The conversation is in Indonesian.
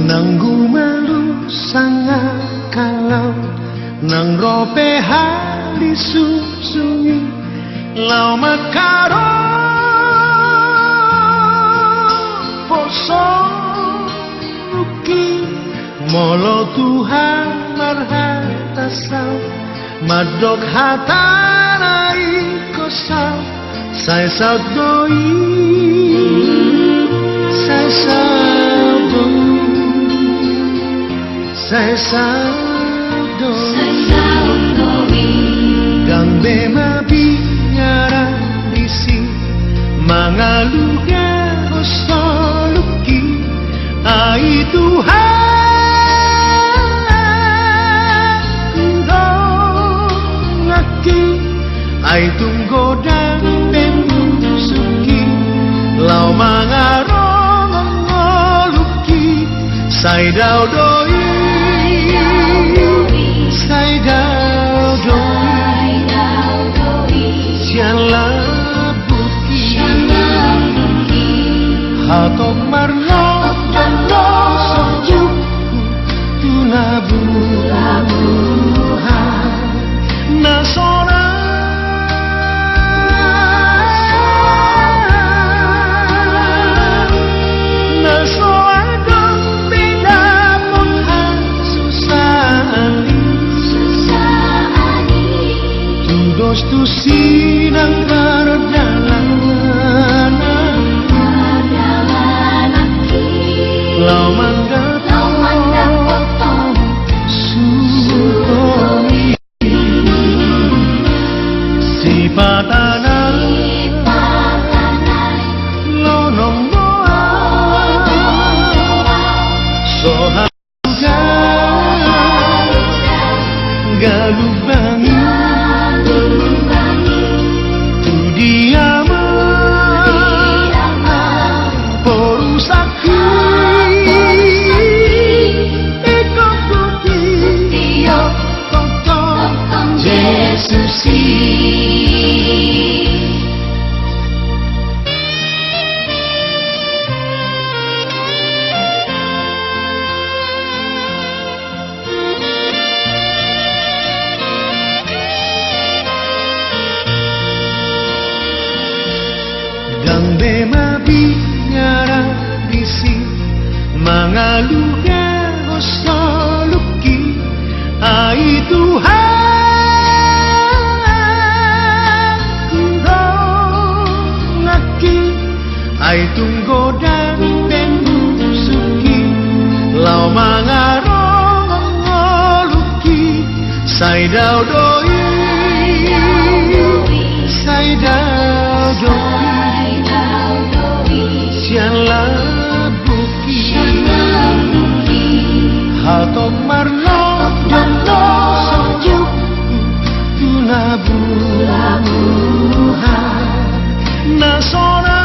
Nanggu malu sangat kalau nang rope hali susui lau makaro poso ruki molo Tuhan marhata sau madok hatanai kosau sai sau doi sai sau doi sai saudoi gang bema binyara disi mangaluga osoluki ai Tuhan kudongaki ai tunggodang pengusuki lau mangarong ngoluki sai daudoi sai đau đôi sian la buki hatok marno dan no sojuk tu nabuha nasona tu sinang perjalanan lau mangga potong sutoi si patanang lonong boa sohaga galubangi gang bema binyara disi mangaluga osoluki ai Tuhan kudongaki ai tunggodang pengusuki lau mangarong ngoluki sai daudoi sai daudoi sian la buki hatok marno dan no sojuk tu nabuha nasona